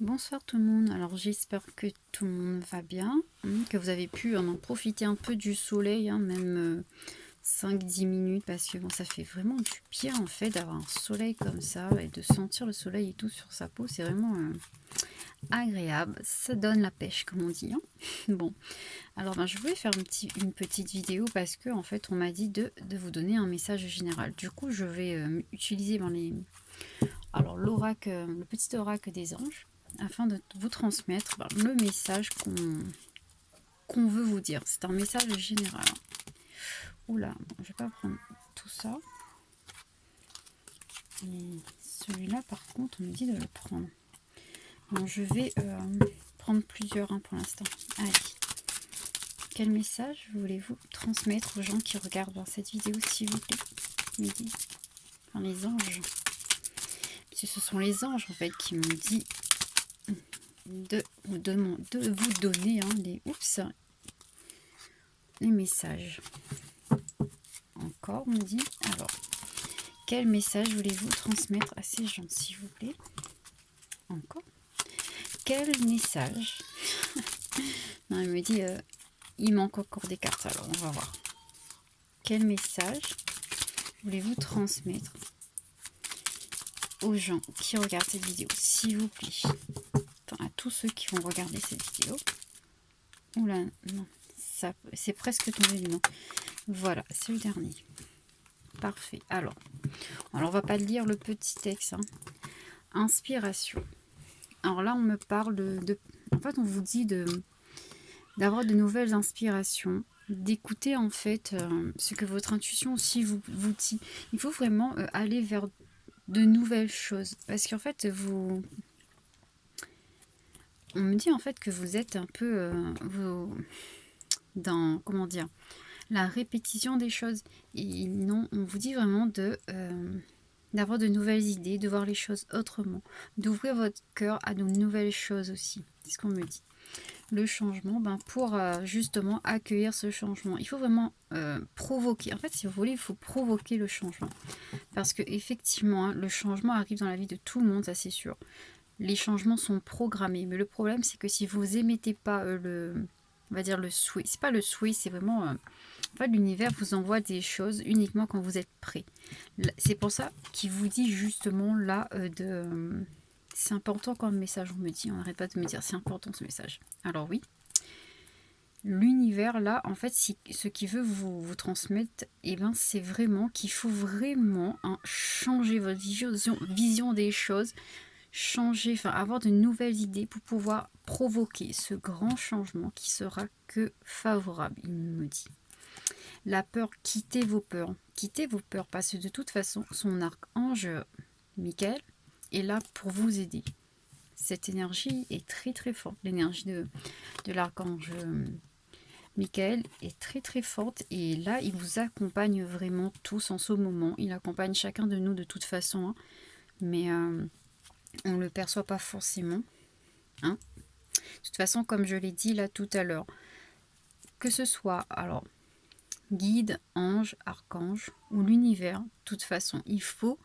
Bonsoir tout le monde, alors j'espère que tout le monde va bien, que vous avez pu en profiter un peu du soleil, même 5-10 minutes, parce que bon, ça fait vraiment du bien en fait d'avoir un soleil comme ça, et de sentir le soleil et tout sur sa peau, c'est vraiment agréable, ça donne la pêche comme on dit. Bon, alors je voulais faire une petite vidéo parce que en fait on m'a dit de vous donner un message général. Du coup je vais utiliser l'oracle, le petit oracle des anges, afin de vous transmettre le message qu'on veut vous dire. C'est un message général. Oula, je vais pas prendre tout ça. Et celui-là, par contre, on me dit de le prendre. Bon, je vais prendre plusieurs pour l'instant. Allez. Quel message voulez-vous transmettre aux gens qui regardent cette vidéo, s'il vous plaît? Enfin, les anges. Parce que ce sont les anges, en fait, qui m'ont dit de vous donner les messages. Encore, on me dit. Alors, quel message voulez-vous transmettre à ces gens, s'il vous plaît? Encore. Quel message? Non, il me dit, il manque encore des cartes, alors on va voir. Quel message voulez-vous transmettre aux gens qui regardent cette vidéo, s'il vous plaît? Enfin, à tous ceux qui vont regarder cette vidéo. Oula, non, ça, c'est presque tombé du nom. Voilà, c'est le dernier. Parfait. Alors on va pas lire le petit texte. Inspiration. Alors là, on me parle en fait, on vous dit d'avoir de nouvelles inspirations, d'écouter en fait ce que votre intuition aussi vous dit. Il faut vraiment aller vers de nouvelles choses, parce qu'en fait, on me dit en fait que vous êtes un peu dans, comment dire, la répétition des choses. Et non, on vous dit vraiment d'avoir de nouvelles idées, de voir les choses autrement, d'ouvrir votre cœur à de nouvelles choses aussi. C'est ce qu'on me dit. Le changement, pour justement accueillir ce changement, il faut vraiment provoquer. En fait, si vous voulez, il faut provoquer le changement. Parce que effectivement, le changement arrive dans la vie de tout le monde, ça c'est sûr. Les changements sont programmés. Mais le problème, c'est que si vous émettez pas on va dire le souhait, c'est pas le souhait, c'est vraiment... en fait, l'univers vous envoie des choses uniquement quand vous êtes prêt. C'est pour ça qu'il vous dit justement là c'est important comme message, on me dit. On n'arrête pas de me dire c'est important ce message. Alors oui, l'univers là, en fait, ce qu'il veut vous transmettre, c'est vraiment qu'il faut vraiment changer votre vision des choses, changer, avoir de nouvelles idées pour pouvoir provoquer ce grand changement qui sera que favorable, il me dit. La peur, quittez vos peurs. Quittez vos peurs parce que de toute façon, son archange Michael est là pour vous aider. Cette énergie est très très forte. L'énergie de l'archange Michael est très très forte. Et là, il vous accompagne vraiment tous en ce moment. Il accompagne chacun de nous de toute façon. Mais on ne le perçoit pas forcément. De toute façon, comme je l'ai dit là tout à l'heure, que ce soit... alors guide, ange, archange ou l'univers, de toute façon, il faut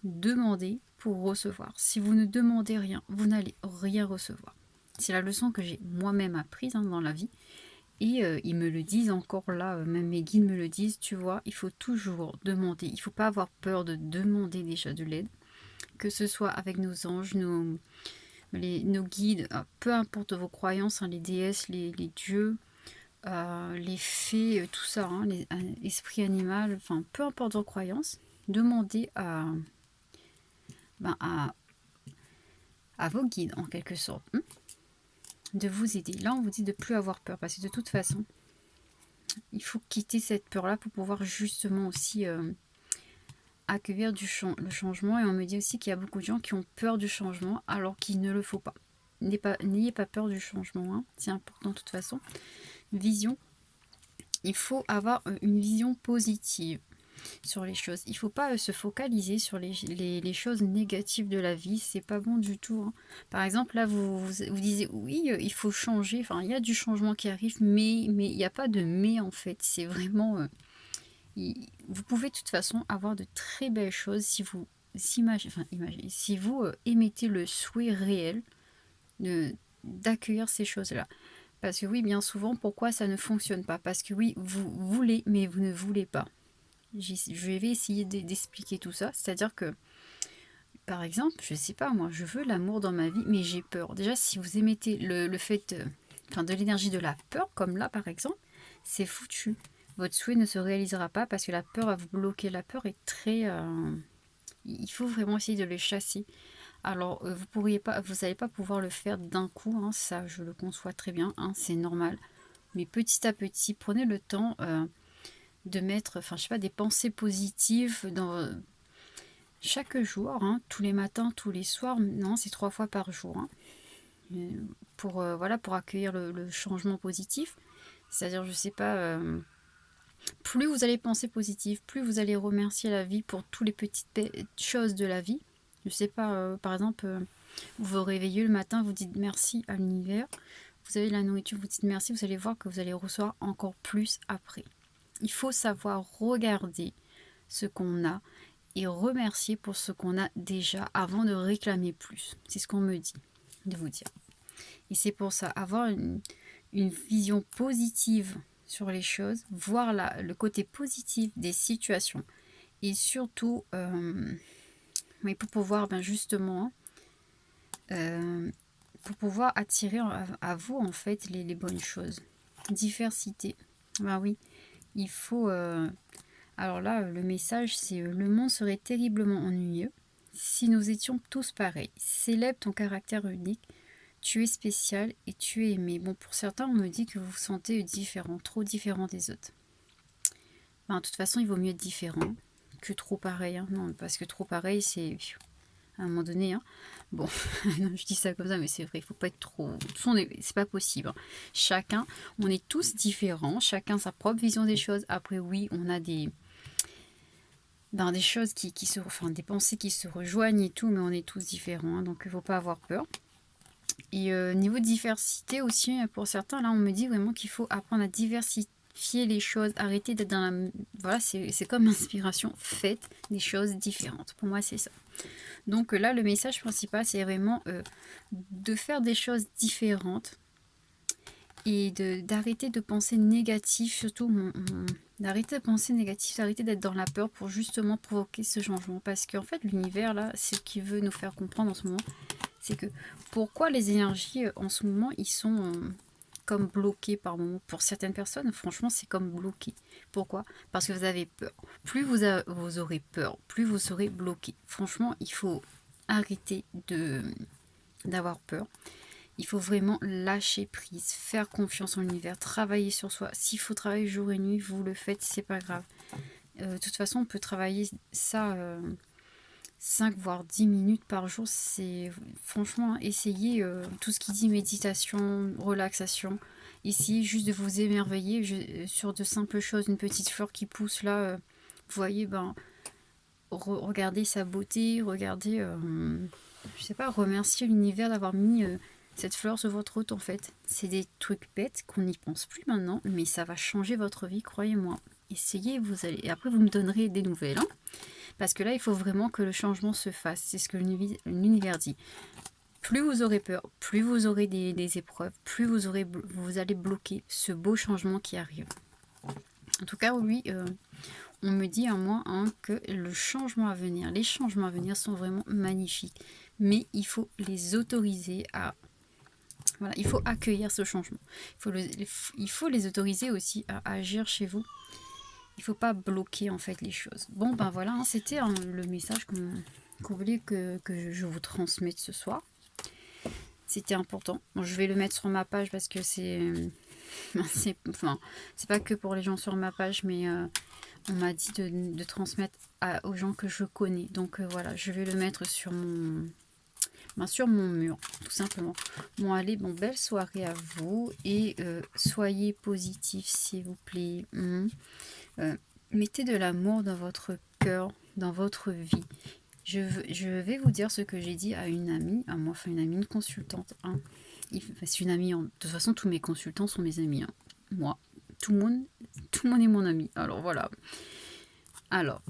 demander pour recevoir. Si vous ne demandez rien, vous n'allez rien recevoir. C'est la leçon que j'ai moi-même apprise dans la vie. Et ils me le disent encore là, même mes guides me le disent, tu vois, il faut toujours demander. Il ne faut pas avoir peur de demander déjà de l'aide. Que ce soit avec nos anges, nos guides, peu importe vos croyances, les déesses, les dieux, les fées, tout ça, les esprits animaux, enfin peu importe vos croyances, demandez à vos guides en quelque sorte de vous aider. Là on vous dit de plus avoir peur parce que de toute façon il faut quitter cette peur là pour pouvoir justement aussi accueillir le changement. Et on me dit aussi qu'il y a beaucoup de gens qui ont peur du changement alors qu'il ne le faut pas. N'ayez pas peur du changement, c'est important de toute façon. Vision, il faut avoir une vision positive sur les choses. Il ne faut pas se focaliser sur les choses négatives de la vie. C'est pas bon du tout. Par exemple, là, vous disiez oui, il faut changer. Enfin, il y a du changement qui arrive, mais il n'y a pas de mais en fait. C'est vraiment... vous pouvez de toute façon avoir de très belles choses si vous si vous émettez le souhait réel d'accueillir ces choses-là. Parce que oui, bien souvent, pourquoi ça ne fonctionne pas? Parce que oui, vous voulez, mais vous ne voulez pas. Je vais essayer d'expliquer tout ça. C'est-à-dire que, par exemple, je sais pas, moi, je veux l'amour dans ma vie, mais j'ai peur. Déjà, si vous émettez le fait, enfin, de l'énergie de la peur, comme là, par exemple, c'est foutu. Votre souhait ne se réalisera pas parce que la peur va vous bloquer. La peur est très... il faut vraiment essayer de le chasser. Alors, vous n'allez pas pouvoir le faire d'un coup, hein, ça je le conçois très bien, hein, c'est normal. Mais petit à petit, prenez le temps de mettre, enfin je sais pas, des pensées positives dans chaque jour, hein, tous les matins, tous les soirs. Non, c'est 3 fois par jour, hein, pour voilà, pour accueillir le changement positif. C'est-à-dire, je sais pas, plus vous allez penser positif, plus vous allez remercier la vie pour toutes les petites choses de la vie. Je sais pas, par exemple, vous vous réveillez le matin, vous dites merci à l'univers. Vous avez la nourriture, vous dites merci, vous allez voir que vous allez recevoir encore plus après. Il faut savoir regarder ce qu'on a et remercier pour ce qu'on a déjà avant de réclamer plus. C'est ce qu'on me dit de vous dire. Et c'est pour ça, avoir une vision positive sur les choses, voir le côté positif des situations et surtout mais pour pouvoir justement pour pouvoir attirer à vous en fait les bonnes choses. Diversité. Ben oui, il faut... alors là, le message, c'est le monde serait terriblement ennuyeux si nous étions tous pareils. Célèbre ton caractère unique. Tu es spécial et tu es aimé. Bon, pour certains, on me dit que vous vous sentez différent, trop différent des autres. Ben, de toute façon, il vaut mieux être différent que trop pareil. Hein. Non, parce que trop pareil, c'est... à un moment donné, hein. Bon, non, je dis ça comme ça, mais c'est vrai, il faut pas être trop... C'est pas possible. Hein. Chacun, on est tous différents, chacun sa propre vision des choses. Après, oui, on a des choses qui se... Enfin, des pensées qui se rejoignent et tout, mais on est tous différents, hein, donc il faut pas avoir peur. Et niveau diversité aussi, pour certains, là, on me dit vraiment qu'il faut apprendre à diversifier les choses, arrêter d'être dans la... Voilà, c'est comme inspiration, faites des choses différentes. Pour moi, c'est ça. Donc là, le message principal, c'est vraiment de faire des choses différentes et d'arrêter de penser négatif, surtout d'arrêter de penser négatif, d'arrêter d'être dans la peur pour justement provoquer ce changement. Parce qu'en fait, l'univers, là, c'est ce qu'il veut nous faire comprendre en ce moment, c'est que pourquoi les énergies en ce moment, ils sont comme bloqués par moment. Pour certaines personnes, franchement, c'est comme bloqué. Pourquoi? Parce que vous avez peur. Plus vous aurez peur, plus vous serez bloqué. Franchement, il faut arrêter d'avoir peur. Il faut vraiment lâcher prise, faire confiance en l'univers, travailler sur soi. S'il faut travailler jour et nuit, vous le faites, c'est pas grave. De toute façon, on peut travailler ça 5 voire 10 minutes par jour. C'est franchement, essayez tout ce qui dit méditation, relaxation. Essayez juste de vous émerveiller sur de simples choses. Une petite fleur qui pousse là, vous voyez, regardez sa beauté, regardez, je sais pas, remercier l'univers d'avoir mis cette fleur sur votre route en fait. C'est des trucs bêtes qu'on n'y pense plus maintenant, mais ça va changer votre vie, croyez-moi. Essayez, vous allez. Et après, vous me donnerez des nouvelles. Hein, parce que là, il faut vraiment que le changement se fasse. C'est ce que l'univers dit. Plus vous aurez peur, plus vous aurez des épreuves, plus vous allez bloquer ce beau changement qui arrive. En tout cas, oui, on me dit à moi que le changement à venir, les changements à venir sont vraiment magnifiques. Mais il faut les autoriser à... Voilà, il faut accueillir ce changement. Il faut les autoriser aussi à agir chez vous. Il ne faut pas bloquer en fait les choses. Bon, ben voilà, hein, c'était le message qu'on voulait que je vous transmette ce soir. C'était important. Bon, je vais le mettre sur ma page parce que c'est pas que pour les gens sur ma page, mais on m'a dit de transmettre aux gens que je connais. Donc voilà, je vais le mettre sur mon mur, tout simplement. Bon, allez, belle soirée à vous et soyez positifs, s'il vous plaît. Mettez de l'amour dans votre cœur, dans votre vie. Je vais vous dire ce que j'ai dit à une amie, une consultante. Hein. C'est une amie. De toute façon, tous mes consultants sont mes amis. Hein. Moi, tout le monde est mon ami. Alors voilà. Alors,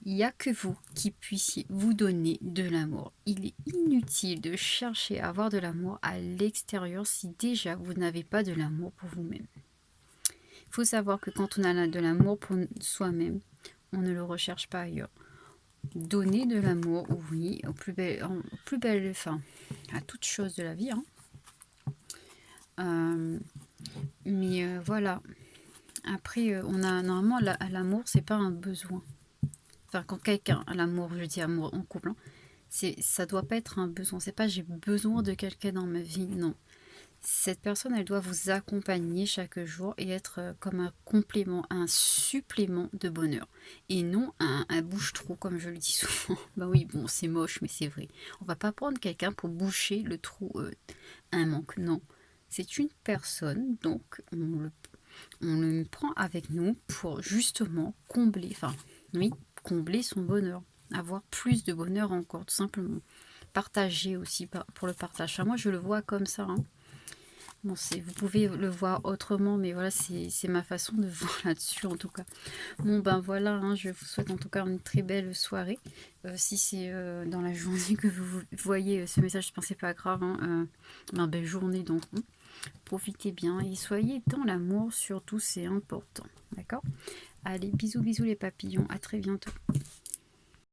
Il n'y a que vous qui puissiez vous donner de l'amour. Il est inutile de chercher à avoir de l'amour à l'extérieur si déjà vous n'avez pas de l'amour pour vous-même. Il faut savoir que quand on a de l'amour pour soi-même, on ne le recherche pas ailleurs. Donner de l'amour, oui, aux plus belles, enfin, à toutes choses de la vie. Mais voilà. Après, on a normalement l'amour, c'est pas un besoin. Enfin, quand quelqu'un a l'amour, je dis amour en couple, ça doit pas être un besoin. C'est pas j'ai besoin de quelqu'un dans ma vie, non. Cette personne, elle doit vous accompagner chaque jour et être comme un complément, un supplément de bonheur. Et non un bouche-trou, comme je le dis souvent. Bah oui, bon, c'est moche, mais c'est vrai. On va pas prendre quelqu'un pour boucher le trou, un manque, non. C'est une personne, donc on le prend avec nous pour justement combler, enfin, oui, combler son bonheur. Avoir plus de bonheur encore, tout simplement. Partager aussi pour le partage. Enfin, moi, je le vois comme ça. Bon, vous pouvez le voir autrement, mais voilà, c'est ma façon de voir là-dessus en tout cas. Bon, ben voilà, je vous souhaite en tout cas une très belle soirée. Si c'est dans la journée que vous voyez ce message, c'est pas grave. Belle journée donc. Profitez bien et soyez dans l'amour, surtout, c'est important. D'accord? Allez, bisous, bisous les papillons, à très bientôt.